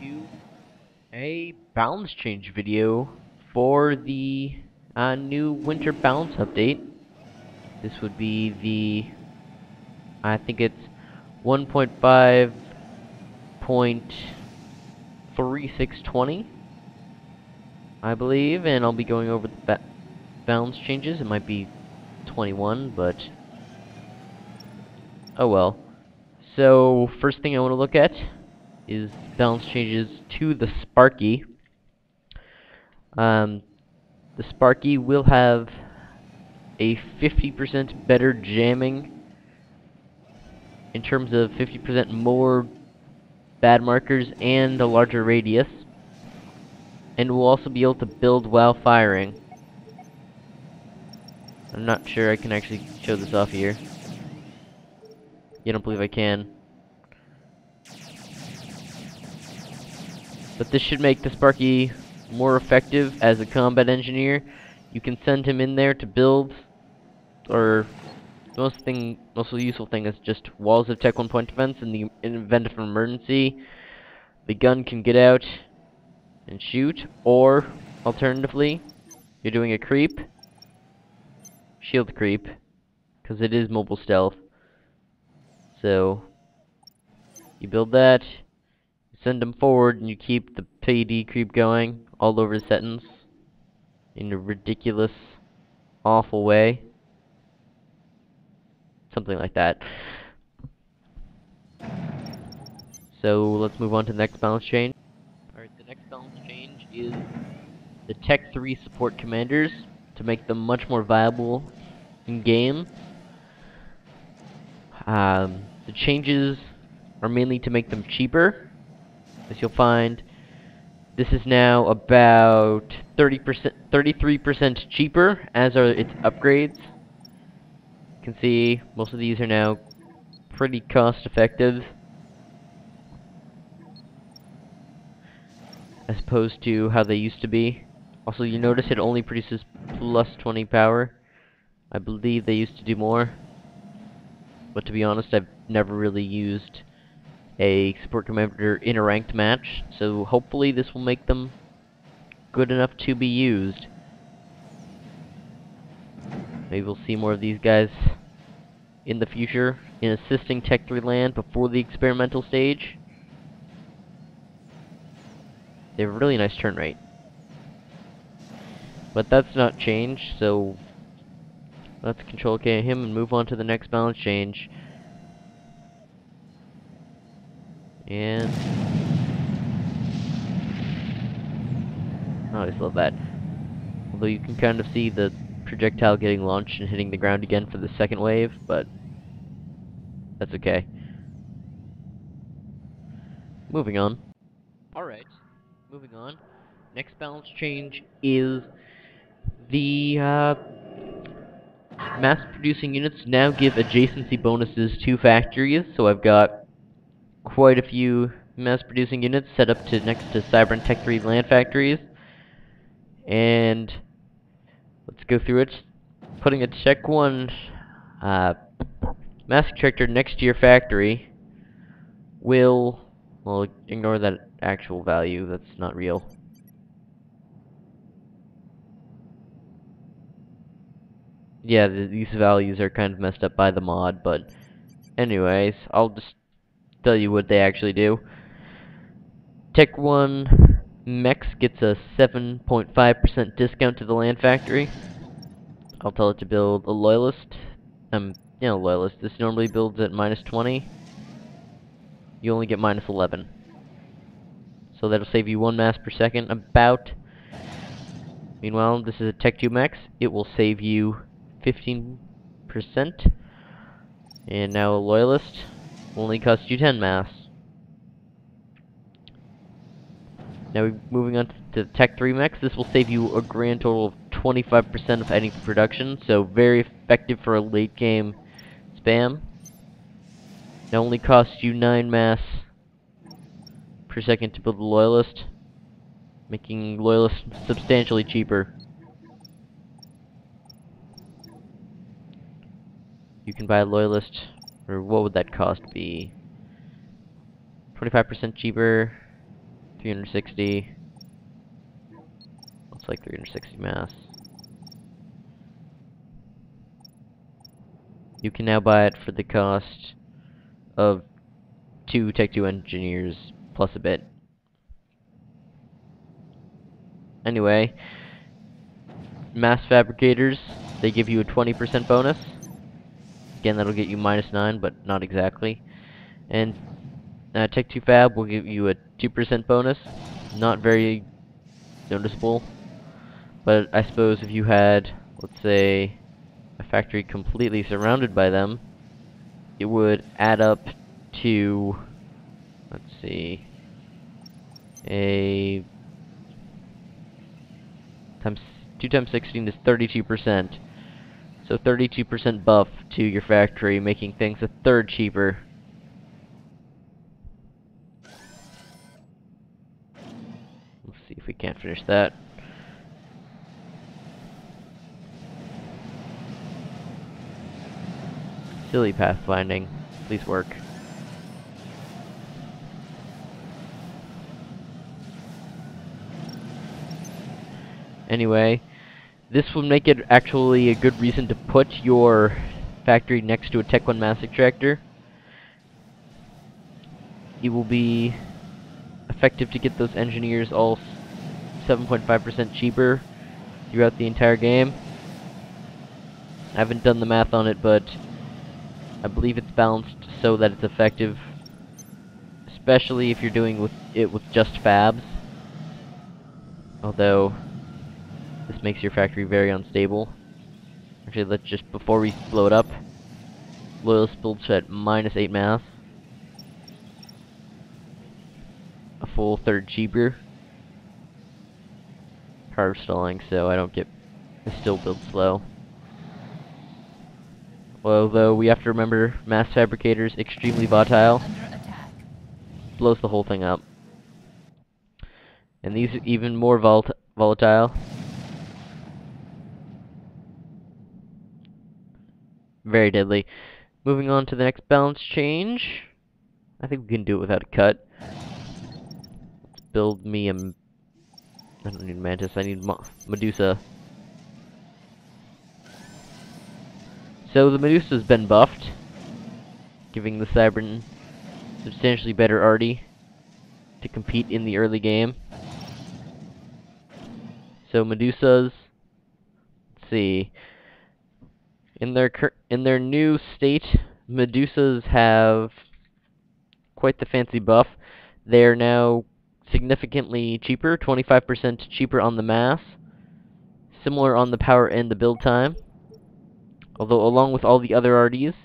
to a balance change video for the new winter balance update. This would be I think it's 1.5.3620, I believe, and I'll be going over the balance changes. It might be 21, but oh well. So, first thing I want to look at is balance changes to the Sparky. The Sparky will have a 50% better jamming in terms of 50% more bad markers and a larger radius, and will also be able to build while firing. I'm not sure I can actually show this off here. I don't believe I can. But this should make the Sparky more effective as a combat engineer. You can send him in there to build, or the most useful thing is just walls of Tech 1 point defense in the event of an emergency. The gun can get out and shoot, or alternatively, you're doing a creep, shield creep, because it is mobile stealth. So you build that, you send them forward, and you keep the PD creep going all over the sentence in a ridiculous, awful way. Something like that. So let's move on to the next balance change. Alright, the next balance change is the Tech 3 support commanders to make them much more viable in game. The changes are mainly to make them cheaper. As you'll find, this is now about 33% cheaper, as are its upgrades. You can see most of these are now pretty cost effective, as opposed to how they used to be. Also, you notice it only produces plus 20 power. I believe they used to do more, but to be honest, I've never really used a support commander in a ranked match, so hopefully this will make them good enough to be used. Maybe we'll see more of these guys in the future in assisting Tech 3 land before the experimental stage. They have a really nice turn rate. But that's not changed, so let's control K him and move on to the next balance change. And I always love that. Although you can kind of see the projectile getting launched and hitting the ground again for the second wave, but that's okay. Moving on. Alright, moving on. Next balance change is the mass-producing units now give adjacency bonuses to factories, so I've got quite a few mass-producing units set up to next to Cyber and Tech 3 land factories. And let's go through it. Putting a Tech 1 mass extractor next to your factory will, well, ignore that actual value, that's not real. Yeah, these values are kind of messed up by the mod, but anyways, I'll just tell you what they actually do. Tech 1 Mex gets a 7.5% discount to the land factory. I'll tell it to build a Loyalist. Loyalist. This normally builds at minus 20. You only get minus 11. So that'll save you 1 mass per second, about. Meanwhile, this is a Tech 2 Mex. It will save you 15%. And now a Loyalist will only cost you 10 mass. Now moving on to Tech 3 Mex, this will save you a grand total of 25% of any production, so very effective for a late game spam. It only costs you 9 mass per second to build a Loyalist, making Loyalist substantially cheaper. You can buy a Loyalist, or what would that cost be? 25% cheaper. 360. Looks like 360 mass. You can now buy it for the cost of 2 Tech 2 engineers plus a bit. Anyway, mass fabricators, they give you a 20% bonus. Again, that'll get you -9, but not exactly. And Tech 2 Fab will give you a 2% bonus. Not very noticeable. But I suppose if you had, let's say, a factory completely surrounded by them, it would add up to, let's see, a 2 times 16 is 32%. So 32% buff to your factory, making things a third cheaper. Let's see if we can't finish that. Silly pathfinding. Please work. Anyway, this will make it actually a good reason to put your factory next to a Tech 1 mass extractor. It will be effective to get those engineers all 7.5% cheaper throughout the entire game. I haven't done the math on it, but I believe it's balanced so that it's effective, especially if you're doing it with just fabs. Although this makes your factory very unstable. Actually, let's just, before we blow it up, Loyalist builds at -8 mass. A full third cheaper. Power stalling, so I don't get, it still builds slow. Although we have to remember, mass fabricators extremely volatile. Blows the whole thing up. And these are even more volatile. Very deadly. Moving on to the next balance change. I think we can do it without a cut. Let's build me a... I don't need Mantis, I need Medusa. So the Medusa's been buffed, giving the Cybran substantially better arty to compete in the early game. So Medusas, let's see, in their new state, Medusas have quite the fancy buff. They are now significantly cheaper, 25% cheaper on the mass, similar on the power and the build time. Although along with all the other RDs,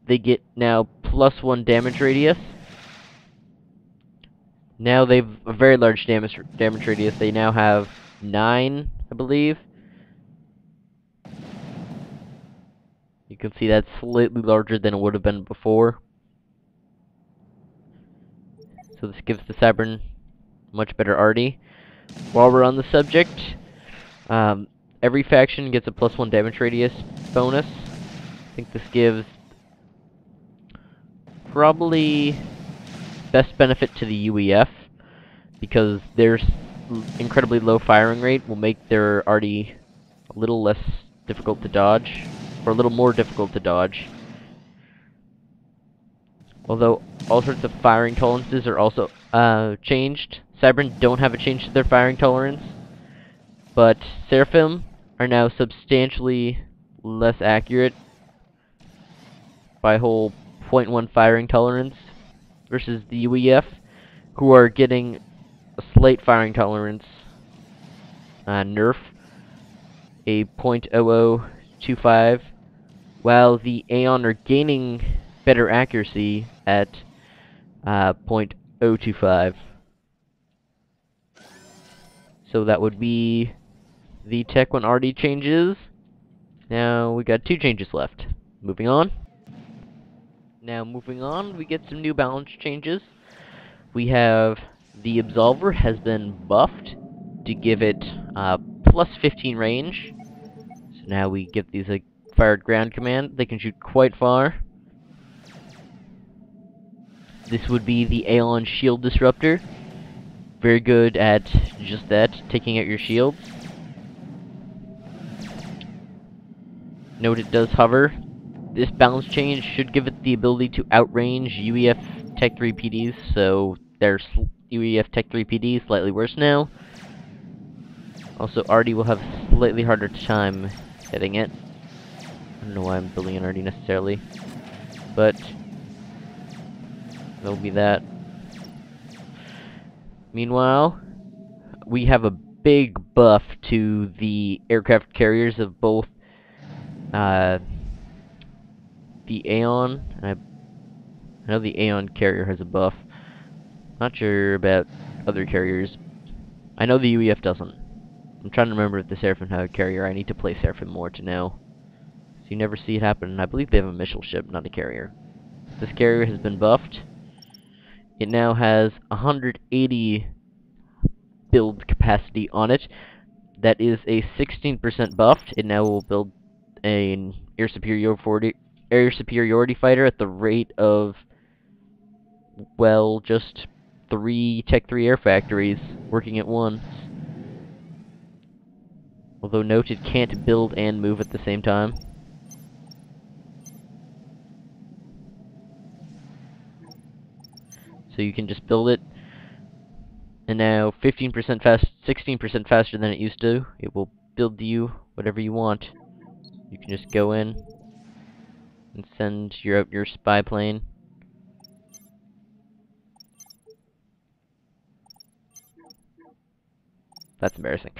they get now +1 damage radius. Now they've a very large damage radius. They now have 9, I believe. You can see that's slightly larger than it would have been before. So this gives the Cybran much better arty. While we're on the subject, every faction gets a +1 damage radius bonus. I think this gives probably best benefit to the UEF, because their incredibly low firing rate will make their arty a little less difficult to dodge, or a little more difficult to dodge. Although all sorts of firing tolerances are also changed. Cybran don't have a change to their firing tolerance, but Seraphim are now substantially less accurate by a whole 0.1 firing tolerance versus the UEF, who are getting a slight firing tolerance nerf, a 0.0025, while the Aeon are gaining better accuracy at 0.025. So that would be the Tech 1 RD changes. Now we got 2 changes left. Moving on. Now moving on, we get some new balance changes. We have the Absolver has been buffed to give it +15 range. So now we give these a fired ground command. They can shoot quite far. This would be the Aeon Shield Disruptor. very good at just that, taking out your shields. Note it does hover. This balance change should give it the ability to outrange UEF Tech 3 PDs, so their UEF Tech 3 PD slightly worse now. Also, Artie will have a slightly harder time hitting it. I don't know why I'm building an Artie necessarily, but that'll be that. Meanwhile, we have a big buff to the aircraft carriers of both the Aeon. I know the Aeon carrier has a buff. Not sure about other carriers. I know the UEF doesn't. I'm trying to remember if the Seraphim have a carrier. I need to play Seraphim more to know. So you never see it happen. I believe they have a missile ship, not a carrier. This carrier has been buffed. It now has 180 build capacity on it. That is a 16% buffed. It now will build an air superiority fighter at the rate of, well, just 3 Tech 3 air factories working at once. Although note it can't build and move at the same time. So you can just build it, and now 15% fast, 16% faster than it used to. It will build you whatever you want. You can just go in and send your spy plane. That's embarrassing.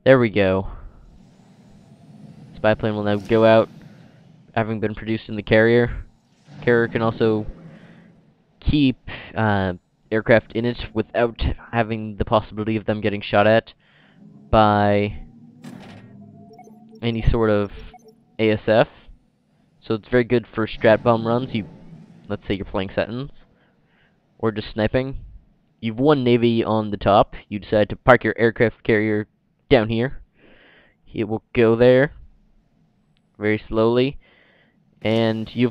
There we go. Spy plane will now go out, having been produced in the carrier. Carrier can also keep aircraft in it without having the possibility of them getting shot at by any sort of ASF. So it's very good for strat bomb runs. Let's say you're playing Sentinels, or just sniping. You've one Navy on the top. You decide to park your aircraft carrier down here. It will go there very slowly, and your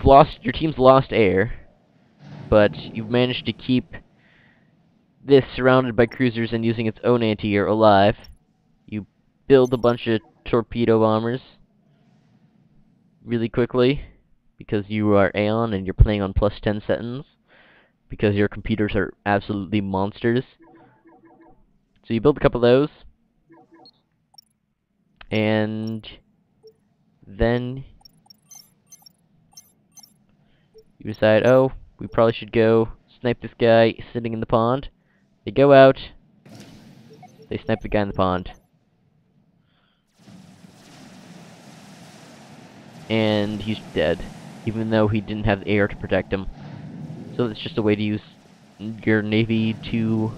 team's lost air, but you've managed to keep this surrounded by cruisers and using its own anti-air alive. You build a bunch of torpedo bombers really quickly because you are Aeon and you're playing on +10 settings because your computers are absolutely monsters. So you build a couple of those, and then you decide, oh, we probably should go snipe this guy sitting in the pond. They go out, they snipe the guy in the pond. And he's dead, even though he didn't have the air to protect him. So it's just a way to use your Navy to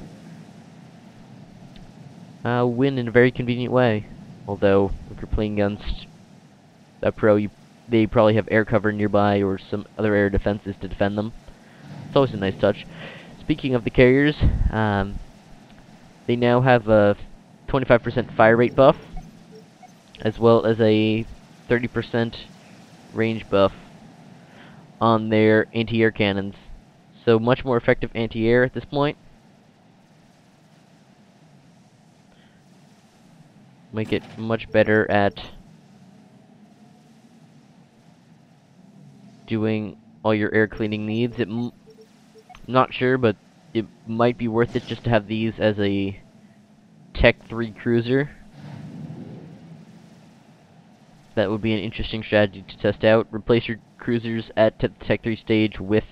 win in a very convenient way. Although, if you're playing against a pro, they probably have air cover nearby or some other air defenses to defend them. It's always a nice touch. Speaking of the carriers, they now have a 25% fire rate buff, as well as a 30% range buff on their anti-air cannons. So much more effective anti-air at this point. Make it much better at doing all your air cleaning needs. I'm not sure, but it might be worth it just to have these as a Tech 3 cruiser. That would be an interesting strategy to test out. Replace your cruisers at Tech 3 stage with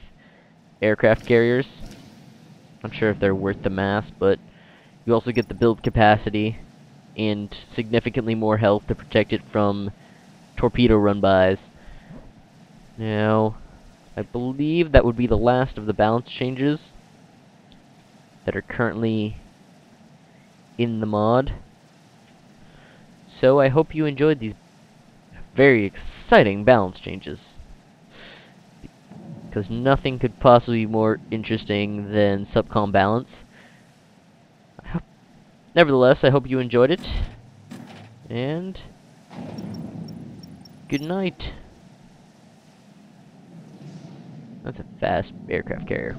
aircraft carriers. Not sure if they're worth the mass, but you also get the build capacity and significantly more health to protect it from torpedo run-bys. Now, I believe that would be the last of the balance changes that are currently in the mod. So I hope you enjoyed these very exciting balance changes, because nothing could possibly be more interesting than SubCom balance. Nevertheless, I hope you enjoyed it, and good night. That's a fast aircraft carrier.